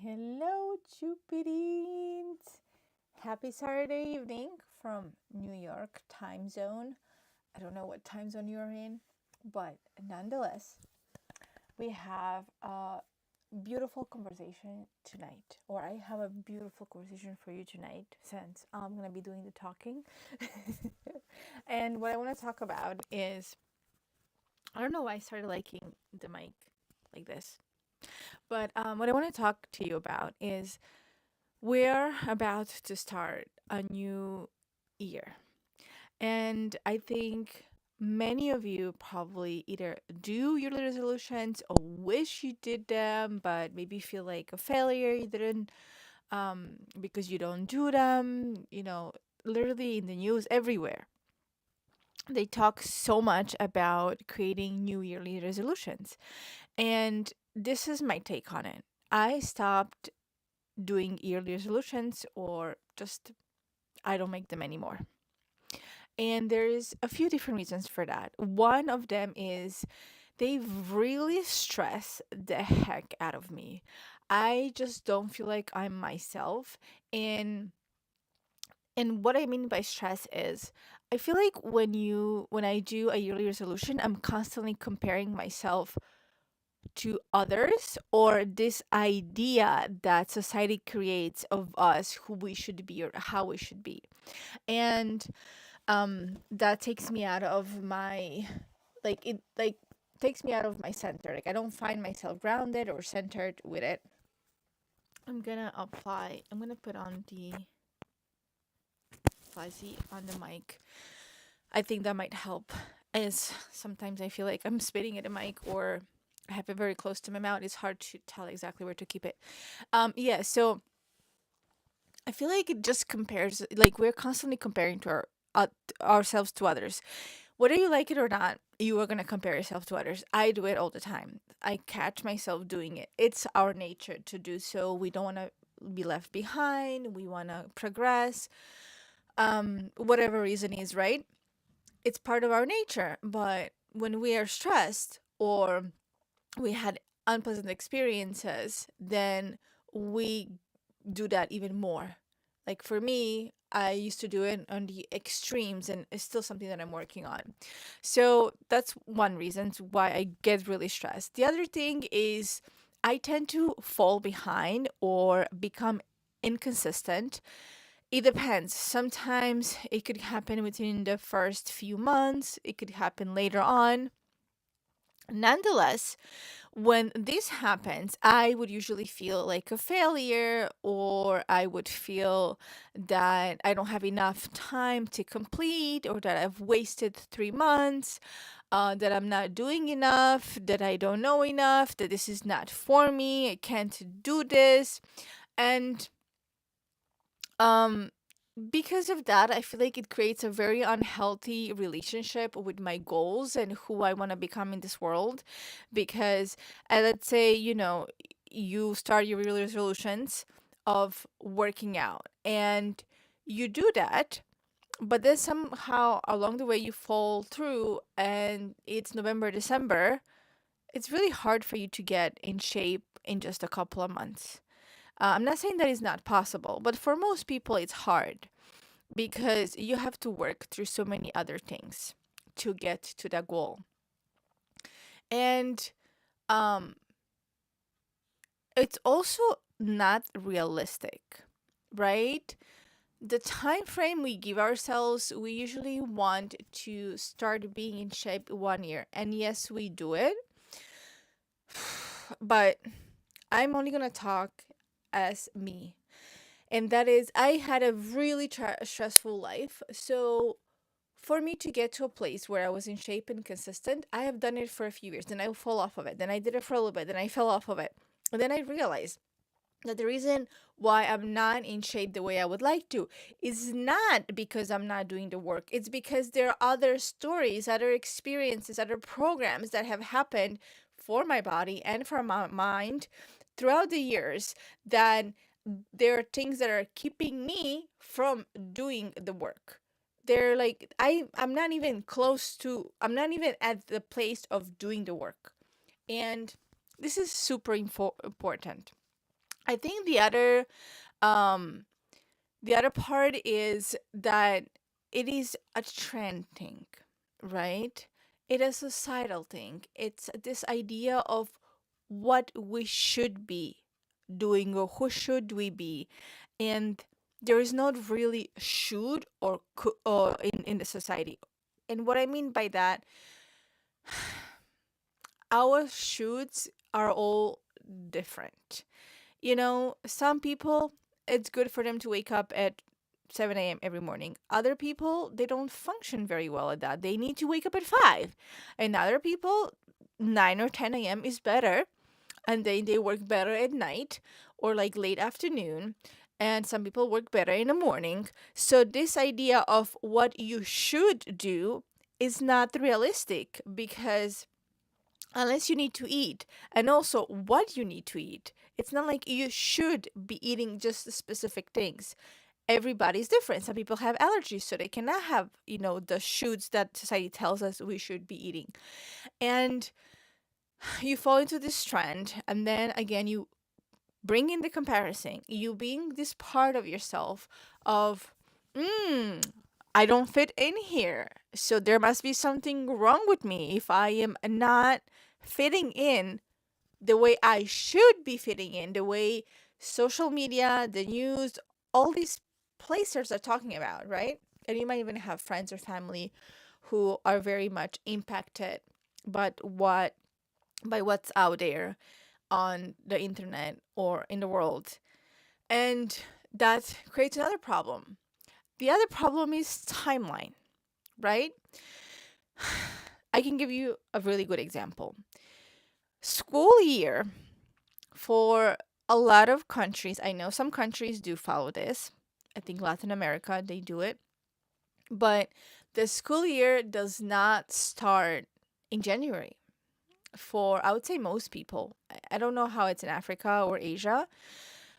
Hello, Jupitines! Happy Saturday evening from New York time zone. I don't know what time zone you're in, but nonetheless, we have a beautiful conversation tonight, or I have a beautiful conversation for you tonight since I'm going to be doing the talking. And what I want to talk about is I don't know why I started liking the mic like this, but what I want to talk to you about is we're about to start a new year. And I think many of you probably either do yearly resolutions or wish you did them, but maybe feel like a failure. You didn't because you don't do them. Literally in the news everywhere. They talk so much about creating new yearly resolutions. And this is my take on it. I stopped doing yearly resolutions or just I don't make them anymore. And there's a few different reasons for that. One of them is they really stress the heck out of me. I just don't feel like I'm myself. And what I mean by stress is I feel like when I do a yearly resolution, I'm constantly comparing myself to others or this idea that society creates of us who we should be or how we should be. And that takes me out of my like takes me out of my center. Like I don't find myself grounded or centered with it. I'm gonna put on the fuzzy on the mic. I think that might help, as sometimes I feel like I'm spitting at a mic or I have it very close to my mouth. It's hard to tell exactly where to keep it. Yeah, so I feel like it just compares, like we're constantly comparing to uh, ourselves to others. Whether you like it or not, you are going to compare yourself to others. I do it all the time. I catch myself doing it. It's our nature to do so. We don't want to be left behind. We want to progress. Whatever reason is, right? It's part of our nature. But when we are stressed or we had unpleasant experiences, then we do that even more. Like for me, I used to do it on the extremes, and it's still something that I'm working on. So that's one reason why I get really stressed. The other thing is I tend to fall behind or become inconsistent. It depends. Sometimes it could happen within the first few months, it could happen later on. Nonetheless, when this happens, I would usually feel like a failure, or I would feel that I don't have enough time to complete, or that I've wasted 3 months, that I'm not doing enough, that I don't know enough, that this is not for me, I can't do this. And um, because of that, I feel like it creates a very unhealthy relationship with my goals and who I want to become in this world. Because, let's say, you start your yearly resolutions of working out and you do that, but then somehow along the way you fall through and it's November, December, it's really hard for you to get in shape in just a couple of months. I'm not saying that it's not possible, but for most people, it's hard because you have to work through so many other things to get to that goal. And um it's also not realistic, right? The time frame we give ourselves, we usually want to start being in shape 1 year. And yes, we do it, but I'm only going to talk as me. And that is I had a really stressful life. So for me to get to a place where I was in shape and consistent, I have done it for a few years. Then I would fall off of it. Then I did it for a little bit. Then I fell off of it. And then I realized that the reason why I'm not in shape the way I would like to is not because I'm not doing the work. It's because there are other stories, other experiences, other programs that have happened for my body and for my mind throughout the years that there are things that are keeping me from doing the work. They're like I'm not even at the place of doing the work. And this is super important. I think um the other part is that it is a trend thing, right? It is a societal thing. It's this idea of what we should be doing or who should we be. And there is not really should or in the society. And what I mean by that, our shoulds are all different. Some people, it's good for them to wake up at 7 a.m. every morning. Other people, they don't function very well at that. They need to wake up at 5. And other people, 9 or 10 a.m. is better. And then they work better at night or like late afternoon. And some people work better in the morning. So, this idea of what you should do is not realistic because unless you need to eat, and also what you need to eat. It's not like you should be eating just the specific things. Everybody's different. Some people have allergies, so they cannot have, the foods that society tells us we should be eating. And you fall into this trend, and then again, you bring in the comparison. You being this part of yourself of, I don't fit in here. So there must be something wrong with me if I am not fitting in the way I should be fitting in, the way social media, the news, all these places are talking about, right? And you might even have friends or family who are very much impacted but by what's out there on the internet or in the world. And that creates another problem. The other problem is timeline, right? I can give you a really good example. School year for a lot of countries, I know some countries do follow this. I think Latin America, they do it. But the school year does not start in January for, I would say, most people. I don't know how it's in Africa or Asia,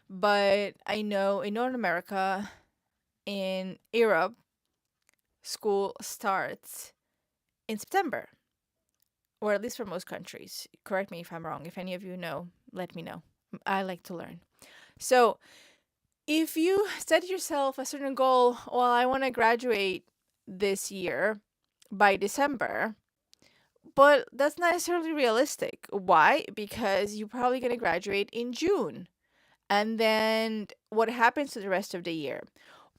but I know in North America, in Europe, school starts in September, or at least for most countries. Correct me if I'm wrong. If any of you know, let me know. I like to learn. So, if you set yourself a certain goal, well, I want to graduate this year by December, but that's not necessarily realistic. Why? Because you're probably going to graduate in June. And then what happens to the rest of the year?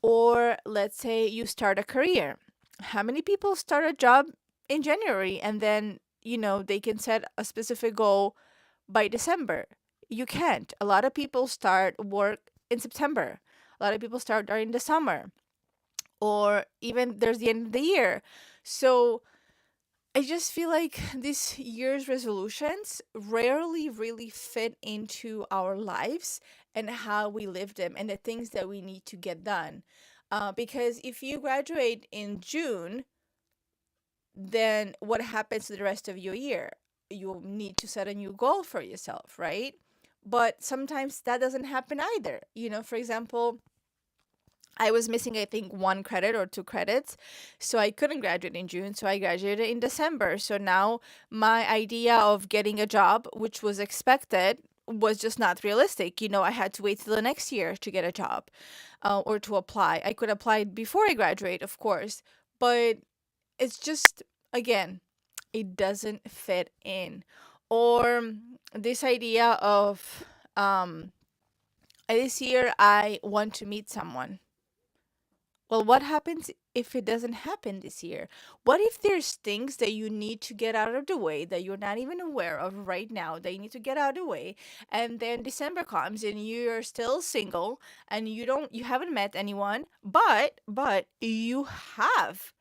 Or let's say you start a career. How many people start a job in January and then, they can set a specific goal by December? You can't. A lot of people start work in September. A lot of people start during the summer, or even there's the end of the year. So I just feel like this year's resolutions rarely really fit into our lives and how we live them and the things that we need to get done. Because if you graduate in June, then what happens to the rest of your year? You need to set a new goal for yourself, right? But sometimes that doesn't happen either. For example, I was missing, I think, 1 credit or 2 credits. So I couldn't graduate in June. So I graduated in December. So now my idea of getting a job, which was expected, was just not realistic. I had to wait till the next year to get a job or to apply. I could apply before I graduate, of course. But it's just, again, it doesn't fit in. Or this idea of this year I want to meet someone. Well, what happens if it doesn't happen this year? What if there's things that you need to get out of the way that you're not even aware of right now that you need to get out of the way, and then December comes and you're still single and you haven't met anyone, but you have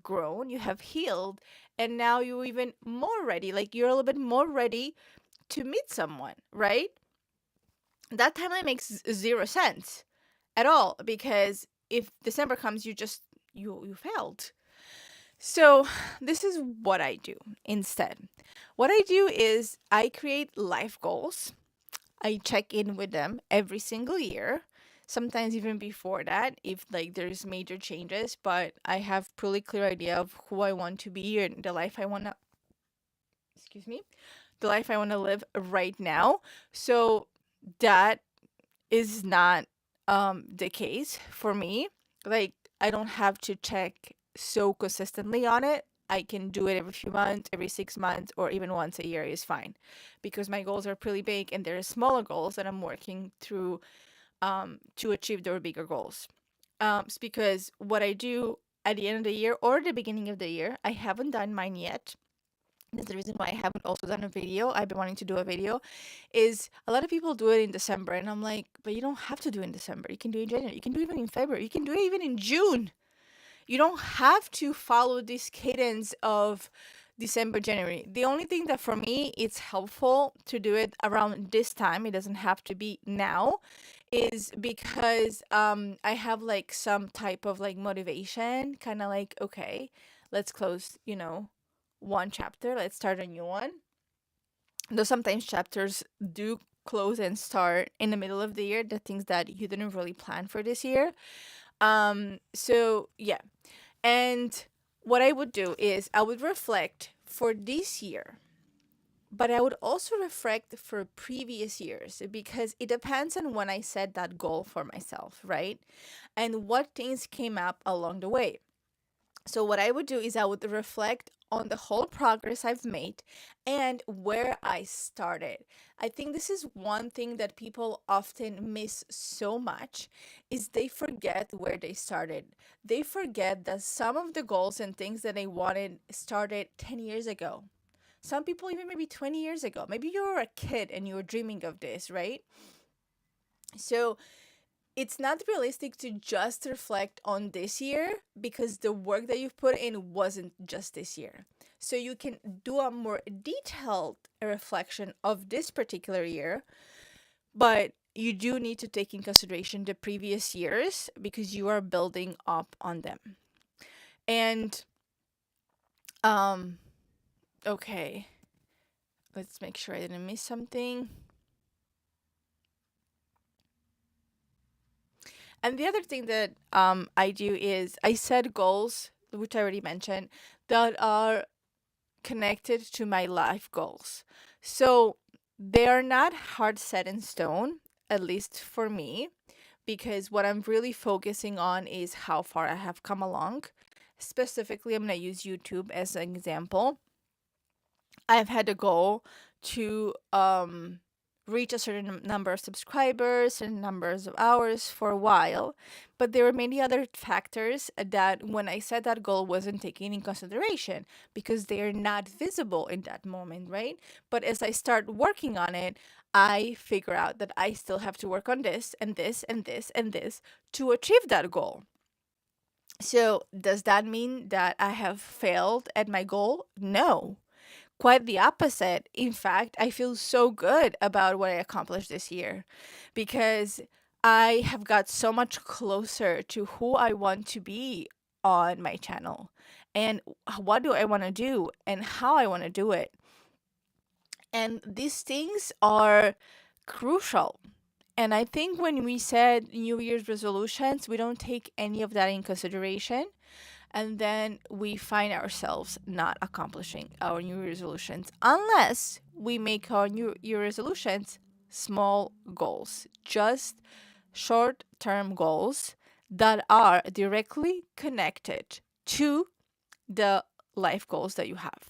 grown, you have healed, and now you're even more ready. Like you're a little bit more ready to meet someone, right? That timeline makes zero sense at all because if December comes, you failed. So this is what I do instead. What I do is I create life goals. I check in with them every single year. Sometimes even before that, if like there's major changes, but I have pretty clear idea of who I want to be and the life I wanna excuse me, the life I wanna live right now. So that is not the case for me. Like, I don't have to check so consistently on it. I can do it every few months, every 6 months, or even once a year is fine, because my goals are pretty big and there are smaller goals that I'm working through to achieve their bigger goals. It's because what I do at the end of the year or the beginning of the year, I haven't done mine yet. That's the reason why I haven't also done a video. I've been wanting to do a video. Is a lot of people do it in December, and I'm like, but you don't have to do it in December. You can do it in January. You can do it even in February. You can do it even in June. You don't have to follow this cadence of December, January. The only thing that for me it's helpful to do it around this time, it doesn't have to be now, is because I have like some type of like motivation, kind of like, okay, let's close, one chapter, let's start a new one. Though sometimes chapters do close and start in the middle of the year, the things that you didn't really plan for this year. So yeah. And what I would do is I would reflect for this year, but I would also reflect for previous years, because it depends on when I set that goal for myself, right? And what things came up along the way. So what I would do is I would reflect on the whole progress I've made and where I started. I think this is one thing that people often miss so much, is they forget where they started. They forget that some of the goals and things that they wanted started 10 years ago. Some people even maybe 20 years ago. Maybe you were a kid and you were dreaming of this, right? So it's not realistic to just reflect on this year, because the work that you've put in wasn't just this year. So you can do a more detailed reflection of this particular year, but you do need to take in consideration the previous years because you are building up on them. And um okay, let's make sure I didn't miss something. And the other thing that I do is I set goals, which I already mentioned, that are connected to my life goals. So they are not hard set in stone, at least for me, because what I'm really focusing on is how far I have come along. Specifically, I'm going to use YouTube as an example. I've had a goal to reach a certain number of subscribers and numbers of hours for a while, but there were many other factors that when I set that goal wasn't taken in consideration because they are not visible in that moment, right? But as I start working on it, I figure out that I still have to work on this and this and this and this to achieve that goal. So, does that mean that I have failed at my goal? No, quite the opposite. In fact, I feel so good about what I accomplished this year because I have got so much closer to who I want to be on my channel and what do I want to do and how I want to do it. And these things are crucial. And I think when we set New Year's resolutions, we don't take any of that in consideration, and then we find ourselves not accomplishing our New Year resolutions unless we make our New Year resolutions small goals, just short term goals that are directly connected to the life goals that you have.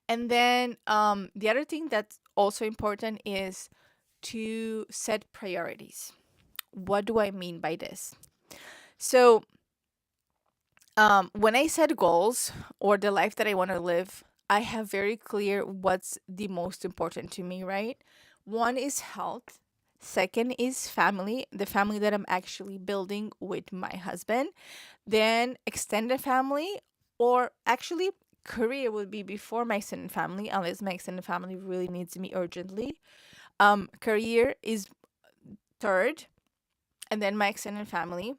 And then the other thing that's also important is to set priorities. What do I mean by this? So, when I set goals or the life that I want to live, I have very clear what's the most important to me, right? One is health. Second is family, the family that I'm actually building with my husband. Then extended family, or actually career would be before my extended family, unless my extended family really needs me urgently. Career is third, and then my extended family,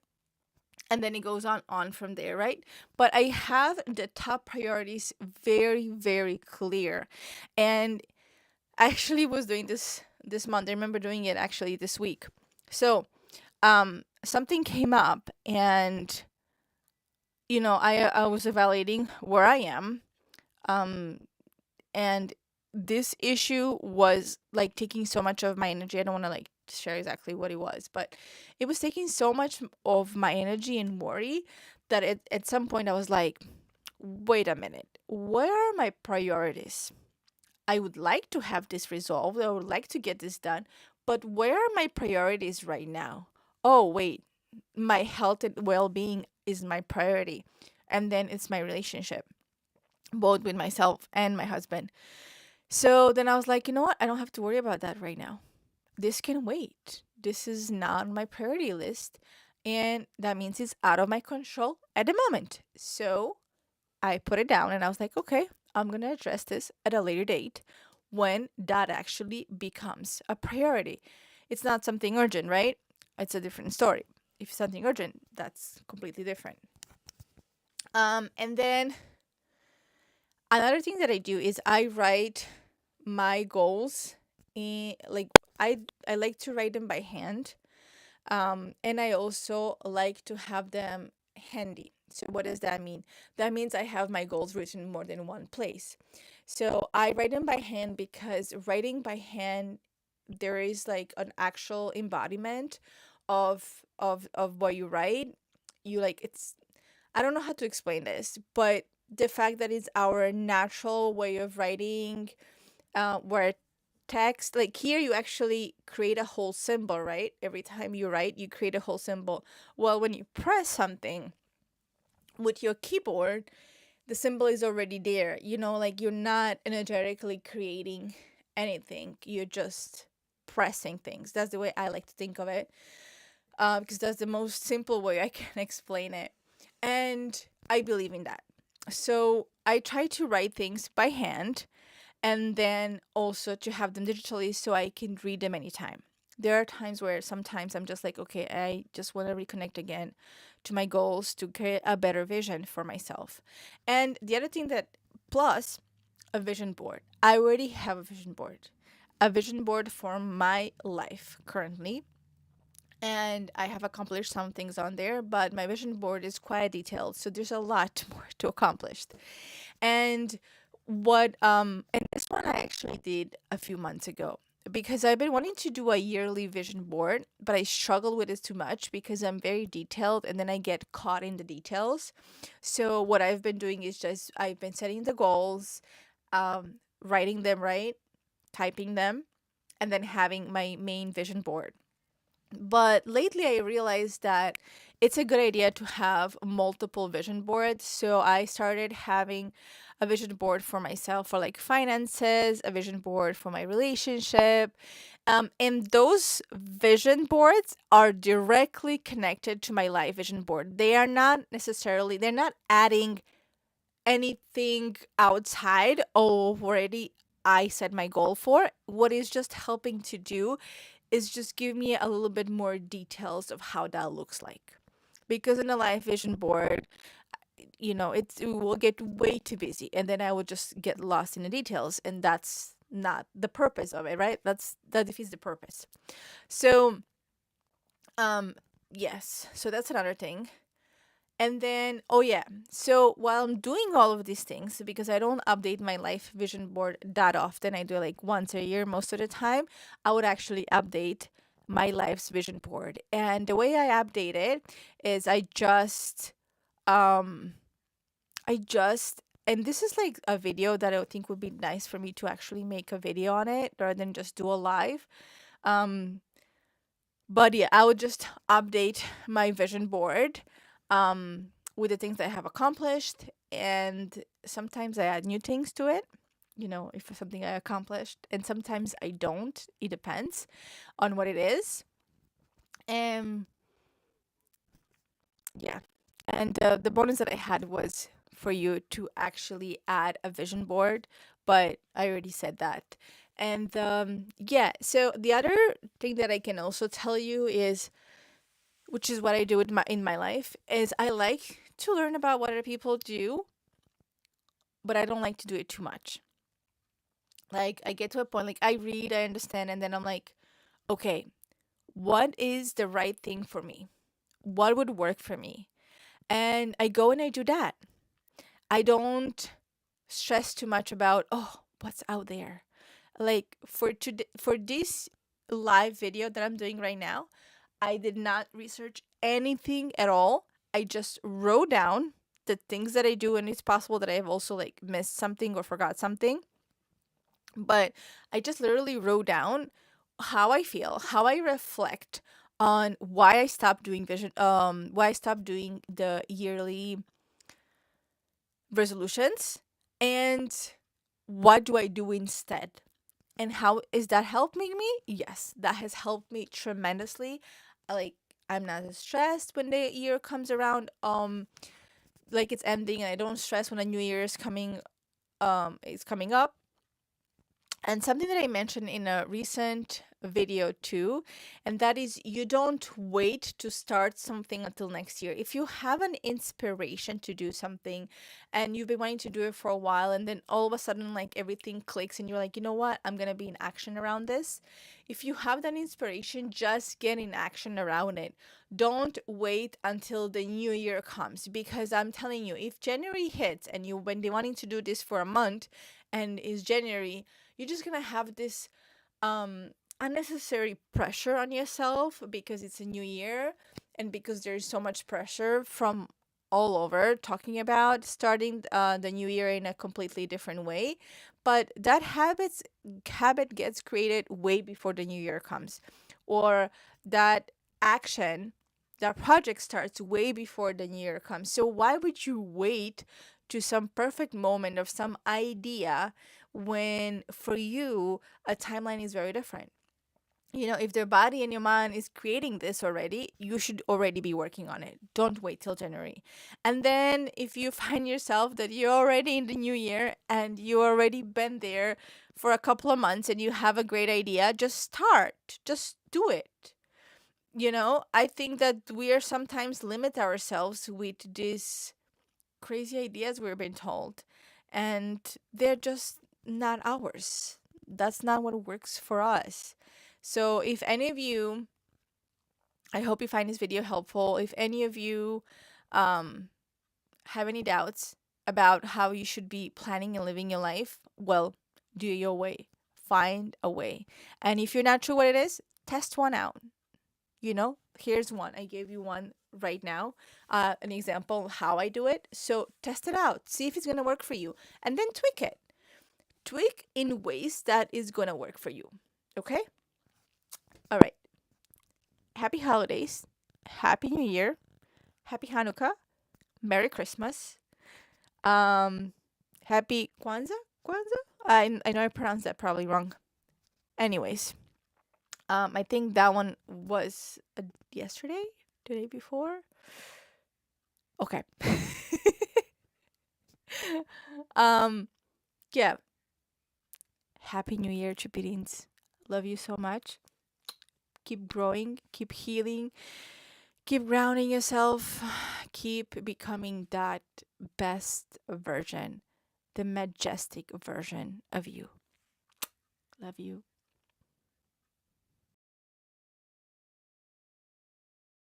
and then it goes on from there, right? But I have the top priorities very, very clear. And I actually was doing this month. I remember doing it actually this week. So something came up, and I was evaluating where I am, um and this issue was like taking so much of my energy. I don't want to like share exactly what it was, but it was taking so much of my energy and worry that at some point I was like, wait a minute, where are my priorities? I would like to have this resolved. I would like to get this done, but where are my priorities right now? Oh, wait, my health and well being is my priority. And then it's my relationship, both with myself and my husband. So then I was like, you know what? I don't have to worry about that right now. This can wait. This is not on my priority list. And that means it's out of my control at the moment. So I put it down and I was like, okay, I'm going to address this at a later date when that actually becomes a priority. It's not something urgent, right? It's a different story. If it's something urgent, that's completely different. And then another thing that I do is I write my goals in like I like to write them by hand. And I also like to have them handy. So what does that mean? That means I have my goals written in more than one place. So I write them by hand because writing by hand, there is like an actual embodiment of what you write. You like it's I don't know how to explain this, but the fact that it's our natural way of writing, where text like here you actually create a whole symbol, right? Every time you write you create a whole symbol. Well, when you press something with your keyboard, the symbol is already there, like you're not energetically creating anything, you're just pressing things. That's the way I like to think of it, because that's the most simple way I can explain it, and I believe in that. So I try to write things by hand and then also to have them digitally so I can read them anytime. There are times where sometimes I'm just like, okay, I just want to reconnect again to my goals to create a better vision for myself. And the other thing that, plus a vision board, I already have a vision board for my life currently. And I have accomplished some things on there, but my vision board is quite detailed. So there's a lot more to accomplish. And and this one I actually did a few months ago because I've been wanting to do a yearly vision board, but I struggle with it too much because I'm very detailed and then I get caught in the details. So what I've been doing is just I've been setting the goals, writing them, right, typing them, and then having my main vision board. But lately, I realized that it's a good idea to have multiple vision boards. So I started having a vision board for myself for like finances, a vision board for my relationship. And those vision boards are directly connected to my life vision board. They are not necessarily, they're not adding anything outside of already I set my goal for. What is just helping to do is just give me a little bit more details of how that looks like. Because in a live vision board, it will get way too busy and then I will just get lost in the details, and that's not the purpose of it, right? That defeats the purpose. So, yes, so that's another thing. And then, oh yeah, so while I'm doing all of these things, because I don't update my life vision board that often, I do it like once a year most of the time, I would actually update my life's vision board. And the way I update it is um, and this is like a video that I think would be nice for me to actually make a video on it rather than just do a live. Um, but yeah, I would just update my vision board with the things that I have accomplished. And sometimes I add new things to it, if it's something I accomplished. And sometimes I don't. It depends on what it is. And yeah. And the bonus that I had was for you to actually add a vision board, but I already said that. And yeah, so the other thing that I can also tell you is, which is what I do in my life, is I like to learn about what other people do, but I don't like to do it too much. Like I get to a point, like I read, I understand, and then I'm like, okay, what is the right thing for me? What would work for me? And I go and I do that. I don't stress too much about, oh, what's out there. Like for this live video that I'm doing right now, I did not research anything at all. I just wrote down the things that I do, and it's possible that I have also like missed something or forgot something. But I just literally wrote down how I feel, how I reflect on why I stopped doing why I stopped doing the yearly resolutions, and what do I do instead? And how is that helping me? Yes, that has helped me tremendously. Like, I'm not as stressed when the year comes around, like it's ending, and I don't stress when a new year is coming up. And something that I mentioned in a recent video too, and that is you don't wait to start something until next year. If you have an inspiration to do something and you've been wanting to do it for a while, and then all of a sudden, like everything clicks, and you're like, you know what, I'm gonna be in action around this. If you have that inspiration, just get in action around it. Don't wait until the new year comes, because I'm telling you, if January hits and you've been wanting to do this for a month and it's January, you're just gonna have this um unnecessary pressure on yourself because it's a new year, and because there's so much pressure from all over talking about starting the new year in a completely different way. But that habit gets created way before the new year comes, or that action, that project starts way before the new year comes. So why would you wait to some perfect moment of some idea when for you a timeline is very different? You know, if their body and your mind is creating this already, you should already be working on it. Don't wait till January. And then if you find yourself that you're already in the new year and you already been there for a couple of months and you have a great idea, just start. Just do it. You know, I think that we are sometimes limit ourselves with these crazy ideas we're being told, and they're just not ours. That's not what works for us. So if any of you, I hope you find this video helpful. If any of you um, have any doubts about how you should be planning and living your life, well, do it your way. Find a way. And if you're not sure what it is, test one out. You know, here's one. I gave you one right now, an example of how I do it. So test it out. See if it's going to work for you. And then tweak it. Tweak in ways that is going to work for you. Okay? All right. Happy holidays. Happy New Year. Happy Hanukkah. Merry Christmas. Um, Happy Kwanzaa? Kwanzaa? I know I pronounced that probably wrong. Anyways, I think that one was yesterday, the day before. Okay. um, yeah. Happy New Year, Chipirins. Love you so much. Keep growing, keep healing, keep grounding yourself, keep becoming that best version, the majestic version of you. Love you.